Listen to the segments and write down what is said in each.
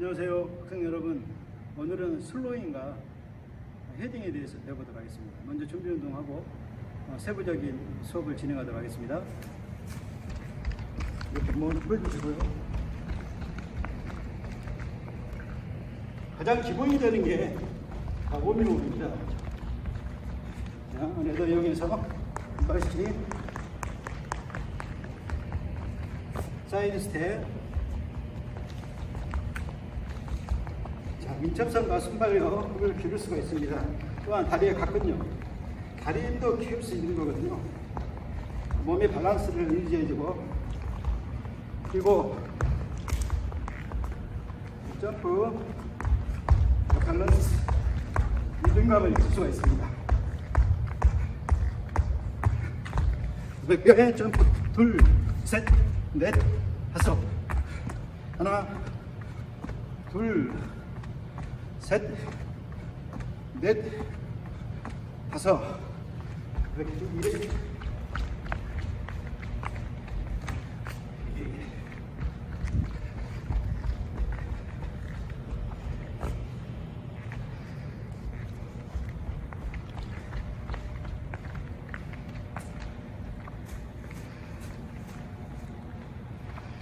안녕하세요 학생 여러분. 오늘은 슬로잉과 헤딩에 대해서 배워보도록 하겠습니다. 먼저 준비 운동하고 세부적인 수업을 진행하도록 하겠습니다. 이렇게 먼저 보여주시고요. 가장 기본이 되는 게 워밍업입니다. 자, 그래서 여기서 발씩 사이드 스텝, 자, 민첩성과 순발력 그걸 기를 수가 있습니다. 또한 다리의 각근요, 다리도 키울 수 있는 거거든요. 몸의 밸런스를 유지해주고, 그리고 점프, 밸런스, 리듬감을 줄 수가 있습니다. 몇 점프, 둘, 셋, 넷, 다섯, 하나, 둘, 셋, 넷, 다섯, 이렇게 쭉 이렇게.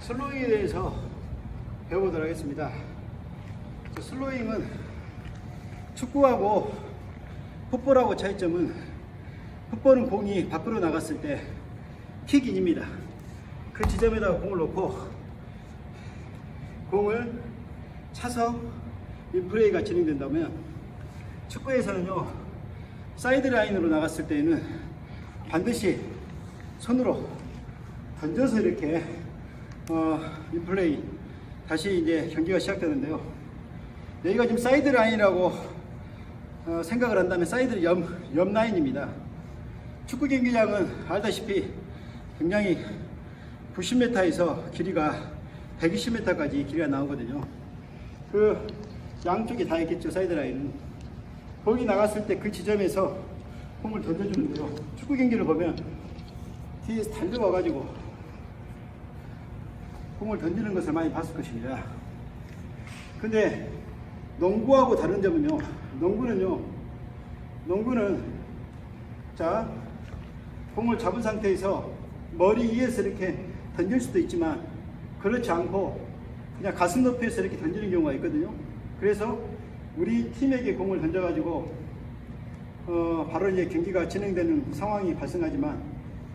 슬로잉에 대해서 배워보도록 하겠습니다. 슬로잉은 축구하고 풋볼하고 차이점은, 풋볼은 공이 밖으로 나갔을 때 킥인입니다. 그 지점에다가 공을 놓고 공을 차서 이 플레이가 진행된다면, 축구에서는요, 사이드 라인으로 나갔을 때에는 반드시 손으로 던져서 이렇게 이 플레이 다시 이제 경기가 시작되는데요. 여기가 지금 사이드 라인이라고 생각을 한다면 사이드 옆 라인입니다. 축구 경기장은 알다시피 굉장히 90m에서 길이가 120m까지 길이가 나오거든요. 그 양쪽이 다 있겠죠. 사이드 라인은 거기 나갔을 때 그 지점에서 공을 던져주는데요. 축구 경기를 보면 뒤에서 달려와 가지고 공을 던지는 것을 많이 봤을 것입니다. 근데 농구하고 다른 점은요, 농구는 자, 공을 잡은 상태에서 머리 위에서 이렇게 던질 수도 있지만 그렇지 않고 그냥 가슴 높이에서 이렇게 던지는 경우가 있거든요. 그래서 우리 팀에게 공을 던져가지고 바로 이제 경기가 진행되는 상황이 발생하지만,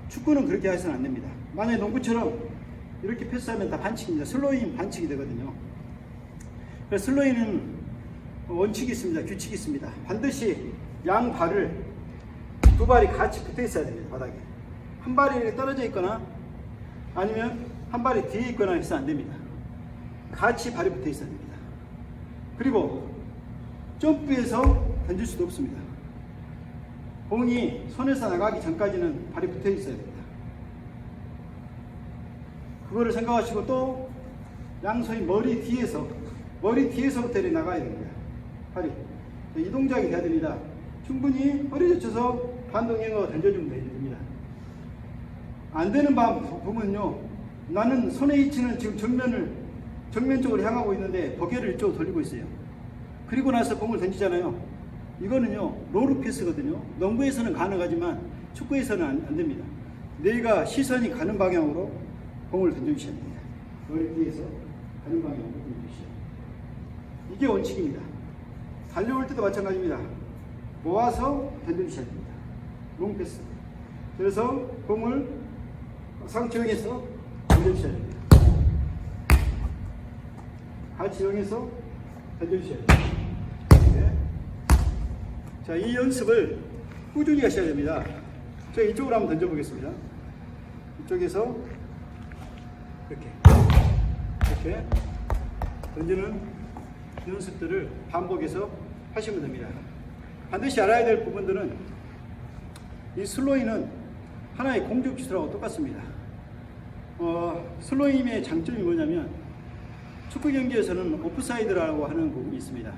축구는 그렇게 해서는 안 됩니다. 만약에 농구처럼 이렇게 패스하면 다 반칙입니다. 슬로잉 반칙이 되거든요. 그래서 슬로잉은 원칙이 있습니다. 규칙이 있습니다. 반드시 양 발을, 두 발이 같이 붙어 있어야 됩니다. 바닥에 한 발이 이렇게 떨어져 있거나 아니면 한 발이 뒤에 있거나 해서 안 됩니다. 같이 발이 붙어 있어야 됩니다. 그리고 점프해서 던질 수도 없습니다. 공이 손에서 나가기 전까지는 발이 붙어 있어야 됩니다. 그거를 생각하시고, 또 양손이 머리 뒤에서부터 이렇게 나가야 됩니다. 팔이 이 동작이 돼야 됩니다. 충분히 허리 젖혀서 반동형으로 던져주면 됩니다. 안 되는 부분은요, 나는 손의 위치는 지금 정면 쪽으로 향하고 있는데 고개를 이쪽으로 돌리고 있어요. 그리고 나서 공을 던지잖아요. 이거는요, 로르 패스거든요. 농구에서는 가능하지만 축구에서는 안 됩니다. 내가 시선이 가는 방향으로 공을 던져주셔야 됩니다. 머리 뒤에서 가는 방향으로 던져주셔야 됩니다. 이게 원칙입니다. 달려올 때도 마찬가지입니다. 모아서 던져주셔야 됩니다. 롱패스. 그래서 공을 상체형에서 던져주셔야 됩니다. 하체형에서 던져주셔야 됩니다. 네. 자, 이 연습을 꾸준히 하셔야 됩니다. 제가 이쪽으로 한번 던져보겠습니다. 이쪽에서 이렇게 던지는 연습들을 반복해서 하시면 됩니다. 반드시 알아야 될 부분들은, 이 슬로잉은 하나의 공격 기술하고 똑같습니다. 슬로잉의 장점이 뭐냐면, 축구 경기에서는 오프사이드라고 하는 부분이 있습니다.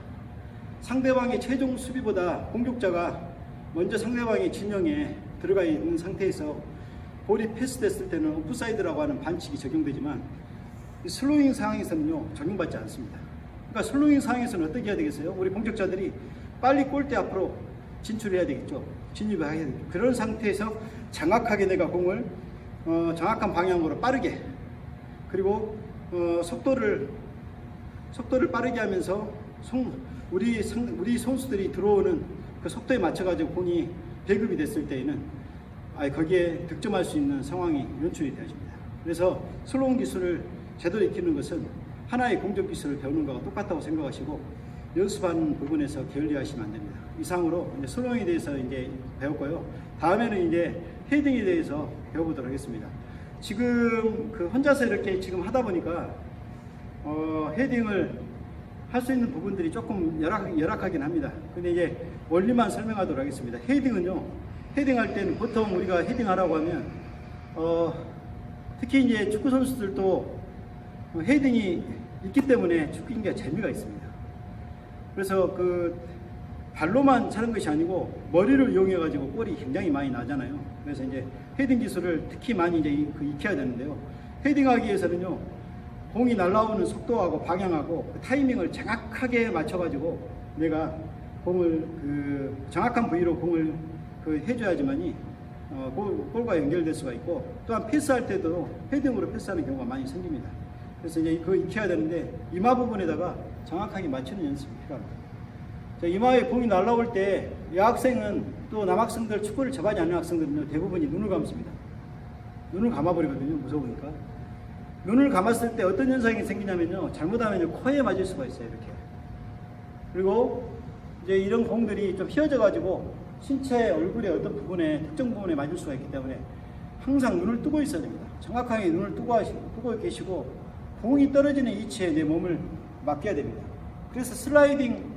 상대방의 최종 수비보다 공격자가 먼저 상대방의 진영에 들어가 있는 상태에서 볼이 패스됐을 때는 오프사이드라고 하는 반칙이 적용되지만, 이 슬로잉 상황에서는요 적용받지 않습니다. 그러니까 그러니까 슬로잉 상황에서는 어떻게 해야 되겠어요? 우리 공격자들이 빨리 골대 앞으로 진출해야 되겠죠. 진입을 해야 되겠죠. 그런 상태에서 정확하게 내가 공을 정확한 방향으로 빠르게, 그리고 속도를 빠르게 하면서 우리 선수들이 들어오는 그 속도에 맞춰가지고 공이 배급이 됐을 때에는 거기에 득점할 수 있는 상황이 연출이 되어집니다. 그래서 슬로우 기술을 제대로 익히는 것은 하나의 공격 기술을 배우는 것과 똑같다고 생각하시고 연습하는 부분에서 게을리하시면 안 됩니다. 이상으로 이제 슬로우에 대해서 이제 배웠고요. 다음에는 이제 헤딩에 대해서 배워보도록 하겠습니다. 지금 그 혼자서 이렇게 지금 하다 보니까 헤딩을 할 수 있는 부분들이 조금 열악하긴 합니다. 근데 이제 원리만 설명하도록 하겠습니다. 헤딩은요, 헤딩할 때는 보통 우리가 헤딩하라고 하면 특히 이제 축구 선수들도 헤딩이 있기 때문에 축구 경기가 재미가 있습니다. 그래서 그 발로만 차는 것이 아니고 머리를 이용해 가지고 골이 굉장히 많이 나잖아요. 그래서 이제 헤딩 기술을 특히 많이 이제 익혀야 되는데요. 헤딩하기 위해서는요, 공이 날아오는 속도하고 방향하고 그 타이밍을 정확하게 맞춰 가지고 내가 공을 그 정확한 부위로 공을 해줘야지만이 골과 연결될 수가 있고, 또한 패스할 때도 헤딩으로 패스하는 경우가 많이 생깁니다. 그래서 이제 그거 익혀야 되는데 이마 부분에다가 정확하게 맞추는 연습이 필요합니다. 자, 이마에 공이 날아올 때 여학생은 또 남학생들, 축구를 접하지 않는 학생들은 대부분이 눈을 감습니다. 눈을 감아버리거든요. 무서우니까. 눈을 감았을 때 어떤 현상이 생기냐면요, 잘못하면 코에 맞을 수가 있어요. 이렇게. 그리고 이제 이런 공들이 좀 휘어져 가지고 신체 얼굴의 어떤 부분에, 특정 부분에 맞을 수가 있기 때문에 항상 눈을 뜨고 있어야 됩니다. 정확하게 눈을 뜨고 계시고 공이 떨어지는 위치에 내 몸을 맡겨야 됩니다. 그래서 슬라이딩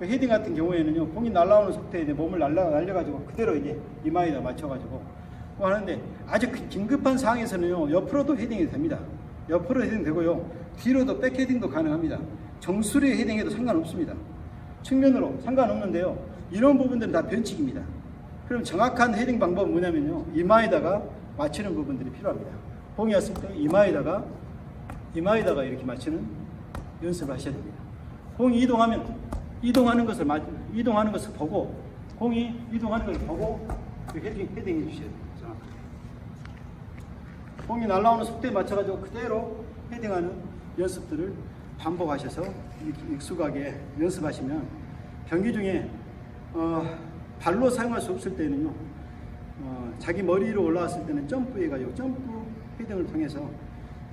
헤딩 같은 경우에는요, 공이 날아오는 속도에 내 몸을 날려가지고 그대로 이제 이마에다 맞춰가지고 하는데, 아주 긴급한 상황에서는요, 옆으로도 헤딩이 됩니다. 옆으로 헤딩 되고요, 뒤로도 백 헤딩도 가능합니다. 정수리 헤딩해도 상관없습니다. 측면으로 상관없는데요, 이런 부분들은 다 변칙입니다. 그럼 정확한 헤딩 방법은 뭐냐면요, 이마에다가 맞추는 부분들이 필요합니다. 공이 왔을 때 이마에다가 이렇게 맞추는 연습을 하셔야 됩니다. 공이 이동하는 것을 보고, 공이 이동하는 것을 보고 헤딩해 주셔야 됩니다. 공이 날아오는 속도에 맞춰가지고 그대로 헤딩하는 연습들을 반복하셔서 익숙하게 연습하시면 경기 중에 발로 사용할 수 없을 때는요, 자기 머리 위로 올라왔을 때는 점프해가지고 점프 헤딩을 통해서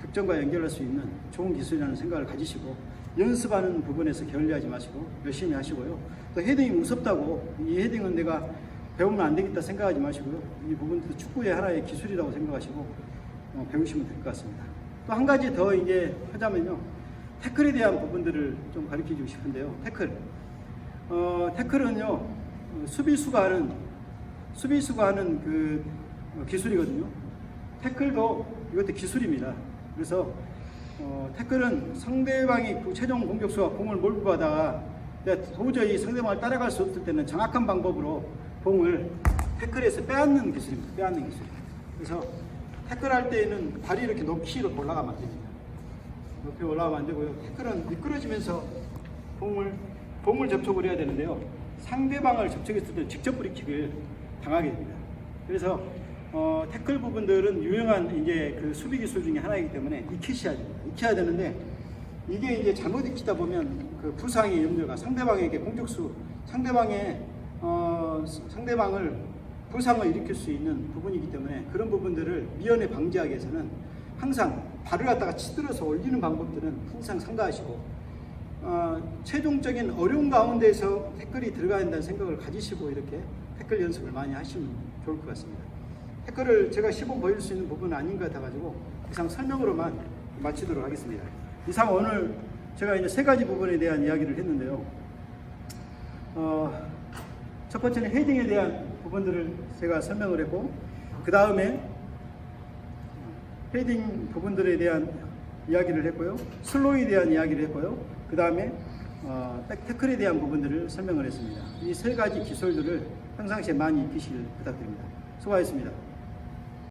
득점과 연결할 수 있는 좋은 기술이라는 생각을 가지시고, 연습하는 부분에서 게을리하지 마시고 열심히 하시고요. 또 헤딩이 무섭다고 이 헤딩은 내가 배우면 안 되겠다 생각하지 마시고요. 이 부분도 축구의 하나의 기술이라고 생각하시고 배우시면 될 것 같습니다. 또 한 가지 더 이제 하자면요, 태클에 대한 부분들을 좀 가르쳐 주고 싶은데요. 태클은요, 수비수가 하는 그 기술이거든요. 태클도 이것도 기술입니다. 그래서 태클은 상대방이 그 최종 공격수가 공을 몰고 가다가 도저히 상대방을 따라갈 수 없을 때는 정확한 방법으로 공을 태클에서 빼앗는 기술입니다. 빼앗는 기술. 그래서 태클할 때에는 발이 이렇게 높이 올라가면 안 됩니다. 높이 올라가면 안 되고요. 태클은 미끄러지면서 공을 접촉을 해야 되는데요, 상대방을 접촉했을 때 직접 브리킥을 당하게 됩니다. 그래서 태클 부분들은 유용한 이제 그 수비 기술 중에 하나이기 때문에 익히셔야 됩니다. 익혀야 되는데, 이게 이제 잘못 익히다 보면 그 부상의 염려가 상대방에게 상대방을 부상을 일으킬 수 있는 부분이기 때문에 그런 부분들을 미연에 방지하기 위해서는 항상 발을 갖다가 치들어서 올리는 방법들은 항상 삼가하시고, 최종적인 어려운 가운데에서 태클이 들어가야 한다는 생각을 가지시고 이렇게 태클 연습을 많이 하시면 좋을 것 같습니다. 태클을 제가 시범 보일 수 있는 부분은 아닌 것 같아가지고 이상 설명으로만 마치도록 하겠습니다. 이상 오늘 제가 이제 세 가지 부분에 대한 이야기를 했는데요. 첫 번째는 헤딩에 대한 부분들을 제가 설명을 했고, 그 다음에 헤딩 부분들에 대한 이야기를 했고요, 슬로우에 대한 이야기를 했고요, 그 다음에 태클에 대한 부분들을 설명을 했습니다. 이 세 가지 기술들을 평상시에 많이 익히시길 부탁드립니다. 수고하셨습니다.